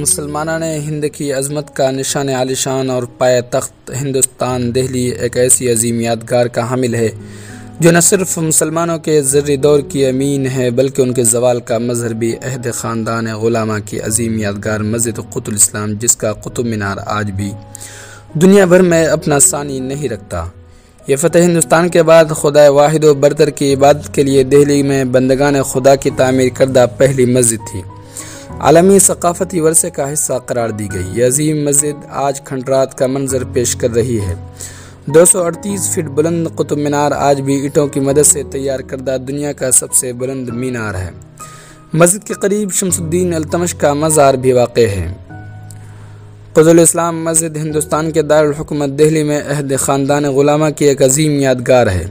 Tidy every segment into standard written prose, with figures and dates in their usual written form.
مسلمانان ہند کی عظمت کا نشان عالیشان اور پایہ تخت ہندوستان دہلی ایک ایسی عظیم یادگار کا حامل ہے جو نہ صرف مسلمانوں کے زرعی دور کی امین ہے بلکہ ان کے زوال کا مظہر بھی عہد خاندان غلامہ کی عظیم یادگار مسجد قطب الاسلام، جس کا قطب مینار آج بھی دنیا بھر میں اپنا ثانی نہیں رکھتا۔ یہ فتح ہندوستان کے بعد خدا واحد و برتر کی عبادت کے لیے دہلی میں بندگان خدا کی تعمیر کردہ پہلی مسجد تھی۔ عالمی ثقافتی ورثے کا حصہ قرار دی گئی، یہ عظیم مسجد آج کھنڈرات کا منظر پیش کر رہی ہے۔ 238 فٹ بلند قطب مینار آج بھی اینٹوں کی مدد سے تیار کردہ دنیا کا سب سے بلند مینار ہے۔ مسجد کے قریب شمس الدین التمش کا مزار بھی واقع ہے۔ قطب الاسلام مسجد ہندوستان کے دارالحکومت دہلی میں عہد خاندان غلامہ کی ایک عظیم یادگار ہے،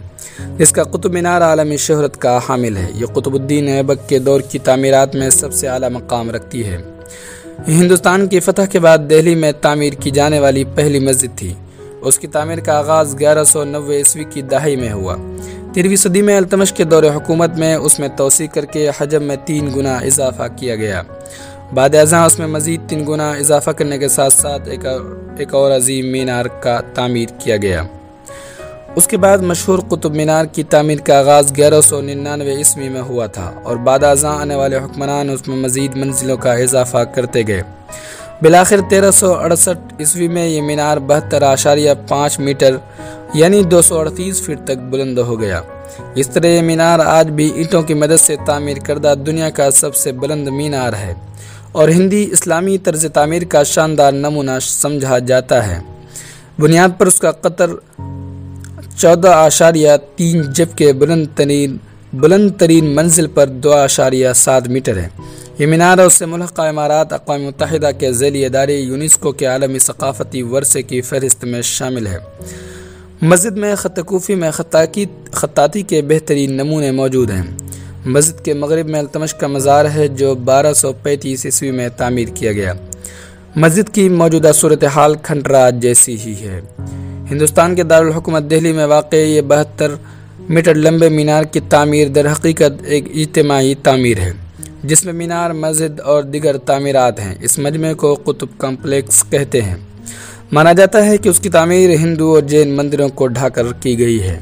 جس کا قطب مینار عالمی شہرت کا حامل ہے۔ یہ قطب الدین ایبک کے دور کی تعمیرات میں سب سے اعلیٰ مقام رکھتی ہے۔ یہ ہندوستان کی فتح کے بعد دہلی میں تعمیر کی جانے والی پہلی مسجد تھی۔ اس کی تعمیر کا آغاز 1190 عیسوی کی دہائی میں ہوا۔ 13ویں صدی میں التمش کے دور حکومت میں اس میں توسیع کر کے حجم میں 3 گنا اضافہ کیا گیا۔ بعد ازاں اس میں مزید 3 گنا اضافہ کرنے کے ساتھ ساتھ ایک اور عظیم مینار کا تعمیر کیا گیا۔ اس کے بعد مشہور قطب مینار کی تعمیر کا آغاز 1199 عیسوی میں ہوا تھا اور بعد ازاں آنے والے حکمران اس میں مزید منزلوں کا اضافہ کرتے گئے۔ بالآخر 1368 عیسوی میں یہ مینار 72.5 میٹر یعنی 238 فٹ تک بلند ہو گیا۔ اس طرح یہ مینار آج بھی اینٹوں کی مدد سے تعمیر کردہ دنیا کا سب سے بلند مینار ہے اور ہندی اسلامی طرز تعمیر کا شاندار نمونہ سمجھا جاتا ہے۔ بنیاد پر اس کا قطر 14.3 جبکہ بلند ترین منزل پر 2.7 میٹر ہے۔ یہ مینار اور اس سے ملحقہ عمارات اقوام متحدہ کے ذیلی ادارے یونیسکو کے عالمی ثقافتی ورثے کی فہرست میں شامل ہے۔ مسجد میں خط کوفی میں خطاطی کے بہترین نمونے موجود ہیں۔ مسجد کے مغرب میں التمش کا مزار ہے جو 1235 عیسوی میں تعمیر کیا گیا۔ مسجد کی موجودہ صورتحال کھنڈرات جیسی ہی ہے۔ ہندوستان کے دارالحکومت دہلی میں واقع یہ 72 میٹر لمبے مینار کی تعمیر در حقیقت ایک اجتماعی تعمیر ہے، جس میں مینار، مسجد اور دیگر تعمیرات ہیں۔ اس مجمع کو قطب کمپلیکس کہتے ہیں۔ مانا جاتا ہے کہ اس کی تعمیر ہندو اور جین مندروں کو ڈھا کر کی گئی ہے۔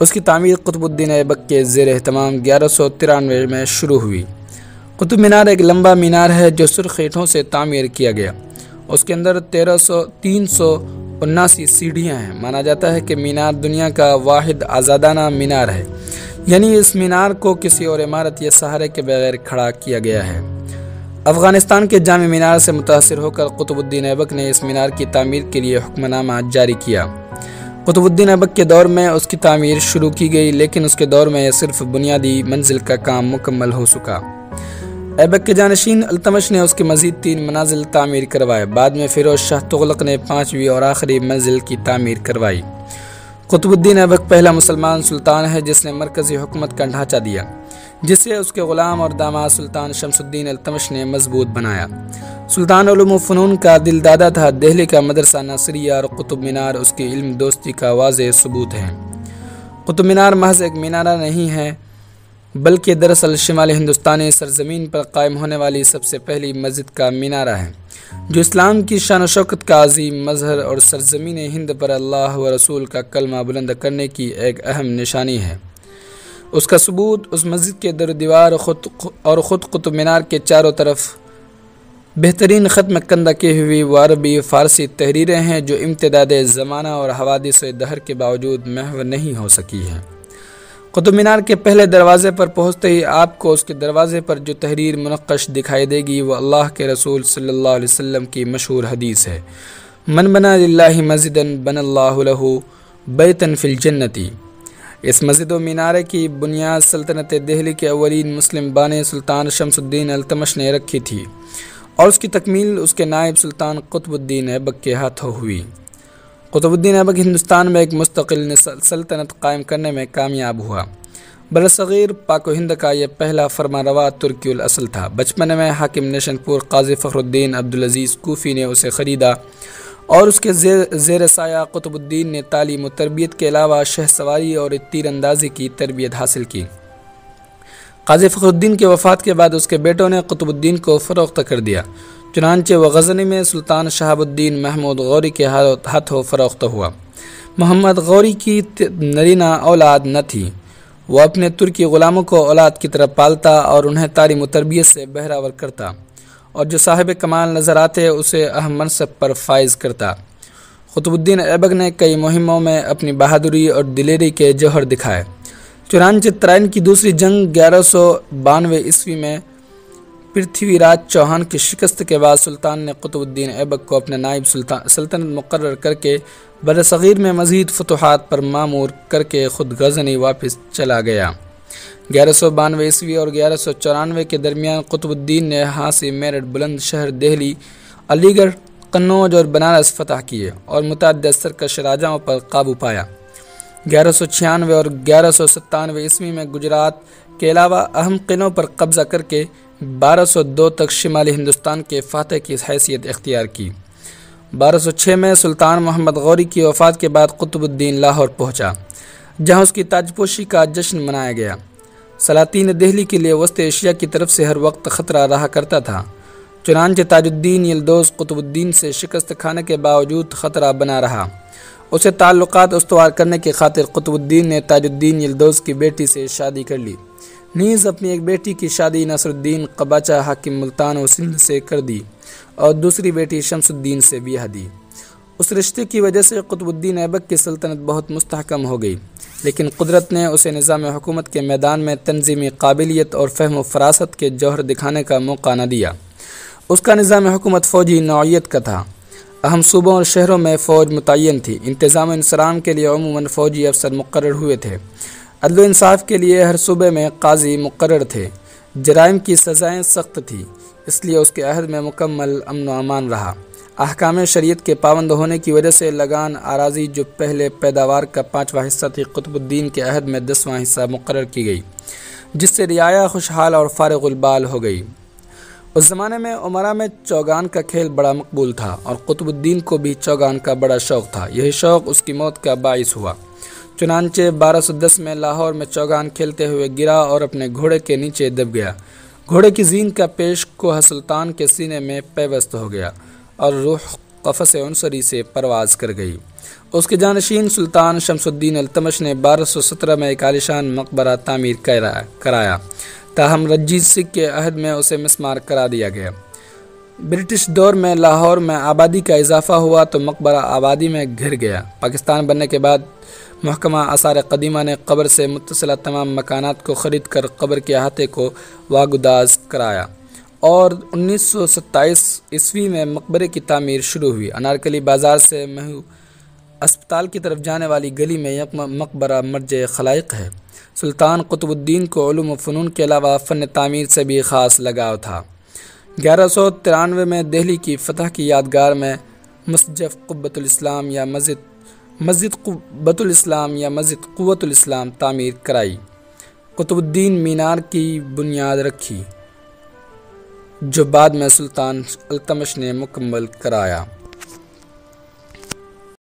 اس کی تعمیر قطب الدین ایبک کے زیر اہتمام 1193 میں شروع ہوئی۔ قطب مینار ایک لمبا مینار ہے جو سرخ اینٹوں سے تعمیر کیا گیا۔ اس کے اندر 379 سیڑھیاں ہیں۔ مانا جاتا ہے کہ مینار دنیا کا واحد آزادانہ مینار ہے، یعنی اس مینار کو کسی اور عمارت یا سہارے کے بغیر کھڑا کیا گیا ہے۔ افغانستان کے جامع مینار سے متاثر ہو کر قطب الدین ایبک نے اس مینار کی تعمیر کے لیے حکم نامہ جاری کیا۔ قطب الدین ایبک کے دور میں اس کی تعمیر شروع کی گئی، لیکن اس کے دور میں یہ صرف بنیادی منزل کا کام مکمل ہو سکا۔ ایبک کے جانشین التمش نے اس کے مزید 3 منازل تعمیر کروائے۔ بعد میں فیروز شاہ تغلق نے 5ویں اور آخری منزل کی تعمیر کروائی۔ قطب الدین ایبک پہلا مسلمان سلطان ہے جس نے مرکزی حکومت کا ڈھانچہ دیا، جسے اس کے غلام اور داماد سلطان شمس الدین التمش نے مضبوط بنایا۔ سلطان علوم و فنون کا دل دادا تھا۔ دہلی کا مدرسہ ناصریہ اور قطب مینار اس کی علم دوستی کا واضح ثبوت ہے۔ قطب مینار محض ایک مینارہ نہیں ہے بلکہ دراصل شمال ہندوستانی سرزمین پر قائم ہونے والی سب سے پہلی مسجد کا مینارہ ہے، جو اسلام کی شان و شوکت کا عظیم مظہر اور سرزمین ہند پر اللہ و رسول کا کلمہ بلند کرنے کی ایک اہم نشانی ہے۔ اس کا ثبوت اس مسجد کے در و دیوار اور خود قطب مینار کے چاروں طرف بہترین ختم کندہ کی ہوئی وہ عربی فارسی تحریریں ہیں جو امتداد زمانہ اور حوادث دہر کے باوجود محو نہیں ہو سکی ہیں۔ قطب مینار کے پہلے دروازے پر پہنچتے ہی آپ کو اس کے دروازے پر جو تحریر منقش دکھائی دے گی وہ اللہ کے رسول صلی اللہ علیہ وسلم کی مشہور حدیث ہے، من بنا للہ مسجدا بنى اللہ لہ بیتا فی الجنۃ۔ اس مسجد و مینارے کی بنیاد سلطنت دہلی کے اولین مسلم بانی سلطان شمس الدین التمش نے رکھی تھی اور اس کی تکمیل اس کے نائب سلطان قطب الدین ایبک کے ہاتھوں ہوئی۔ قطب الدین ایبک ہندوستان میں ایک مستقل سلطنت قائم کرنے میں کامیاب ہوا۔ برصغیر پاک و ہند کا یہ پہلا فرمانروا ترکی الاصل تھا۔ بچپن میں حاکم نیشن پور قاضی فخر الدین عبدالعزیز کوفی نے اسے خریدا اور اس کے زیر سایہ قطب الدین نے تعلیم و تربیت کے علاوہ شہ سواری اور تیر اندازی کی تربیت حاصل کی۔ قاضی فخر الدین کی وفات کے بعد اس کے بیٹوں نے قطب الدین کو فروخت کر دیا، چنانچہ وہ غزنی میں سلطان شہاب الدین محمود غوری کے ہاتھوں فروخت ہوا۔ محمد غوری کی نرینہ اولاد نہ تھی۔ وہ اپنے ترکی غلاموں کو اولاد کی طرح پالتا اور انہیں تعلیم و تربیت سے بہرور کرتا، اور جو صاحب کمال نظر آتے اسے اہم منصب پر فائز کرتا۔ قطب الدین ایبک نے کئی مہموں میں اپنی بہادری اور دلیری کے جوہر دکھائے۔ چنانچہ ترائن کی دوسری جنگ 1192 عیسوی میں پرتھوی راج چوہان کی شکست کے بعد سلطان نے قطب الدین ایبک کو اپنے نائب سلطنت مقرر کر کے بر صغیر میں مزید فتوحات پر مامور کر کے خود غزنی واپس چلا گیا۔ 1192 عیسوی اور 1194 کے درمیان قطب الدین نے ہانسی، میرٹھ، بلند شہر، دہلی، علی گڑھ، قنوج اور بنارس فتح کیے اور متعدد سرکش راجاؤں پر قابو پایا۔ 1196 اور 1197 عیسوی میں گجرات کے علاوہ اہم قلعوں پر قبضہ کر کے 1202 تک شمالی ہندوستان کے فاتح کی حیثیت اختیار کی۔ 1206 میں سلطان محمد غوری کی وفات کے بعد قطب الدین لاہور پہنچا، جہاں اس کی تاج پوشی کا جشن منایا گیا۔ سلاطین دہلی کے لیے وسط ایشیا کی طرف سے ہر وقت خطرہ رہا کرتا تھا، چنانچہ تاج الدین یلدوز قطب الدین سے شکست کھانے کے باوجود خطرہ بنا رہا۔ اسے تعلقات استوار کرنے کی خاطر قطب الدین نے تاج الدین یلدوز کی بیٹی سے شادی کر لی، نیز اپنی ایک بیٹی کی شادی نصر الدین قباچہ حاکم ملتان و سندھ سے کر دی اور دوسری بیٹی شمس الدین سے بیاہ دی۔ اس رشتے کی وجہ سے قطب الدین ایبک کی سلطنت بہت مستحکم ہو گئی، لیکن قدرت نے اسے نظام حکومت کے میدان میں تنظیمی قابلیت اور فہم و فراست کے جوہر دکھانے کا موقع نہ دیا۔ اس کا نظام حکومت فوجی نوعیت کا تھا۔ اہم صوبوں اور شہروں میں فوج متعین تھی۔ انتظام و انصرام کے لیے عموماً فوجی افسر مقرر ہوئے تھے۔ عدل و انصاف کے لیے ہر صوبے میں قاضی مقرر تھے۔ جرائم کی سزائیں سخت تھیں، اس لیے اس کے عہد میں مکمل امن و امان رہا۔ احکام شریعت کے پابند ہونے کی وجہ سے لگان اراضی جو پہلے پیداوار کا 5واں حصہ تھی، قطب الدین کے عہد میں 10واں حصہ مقرر کی گئی، جس سے رعایا خوشحال اور فارغ البال ہو گئی۔ اس زمانے میں امراء میں چوگان کا کھیل بڑا مقبول تھا اور قطب الدین کو بھی چوگان کا بڑا شوق تھا۔ یہی شوق اس کی موت کا باعث ہوا۔ چنانچہ 1210 میں لاہور میں چوگان کھیلتے ہوئے گرا اور اپنے گھوڑے کے نیچے دب گیا۔ گھوڑے کی زین کا پیش کوہ سلطان کے سینے میں پیوست ہو گیا اور روح قفس عنصری سے پرواز کر گئی۔ اس کے جانشین سلطان شمس الدین التمش نے 1217 میں ایک عالیشان مقبرہ تعمیر کرایا، تاہم رنجیت سنگھ کے عہد میں اسے مسمار کرا دیا گیا۔ برٹش دور میں لاہور میں آبادی کا اضافہ ہوا تو مقبرہ آبادی میں گھر گیا۔ پاکستان بننے کے بعد محکمہ آثار قدیمہ نے قبر سے متصلہ تمام مکانات کو خرید کر قبر کے احاطے کو واگداز کرایا اور 1927 عیسوی میں مقبرے کی تعمیر شروع ہوئی۔ انارکلی بازار سے مہو اسپتال کی طرف جانے والی گلی میں یک مقبرہ مرجع خلائق ہے۔ سلطان قطب الدین کو علوم و فنون کے علاوہ فن تعمیر سے بھی خاص لگاؤ تھا۔ 1193 میں دہلی کی فتح کی یادگار میں مسجد قبۃ الاسلام یا مسجد قوت الاسلام تعمیر کرائی۔ قطب الدین مینار کی بنیاد رکھی، جو بعد میں سلطان التمش نے مکمل کرایا۔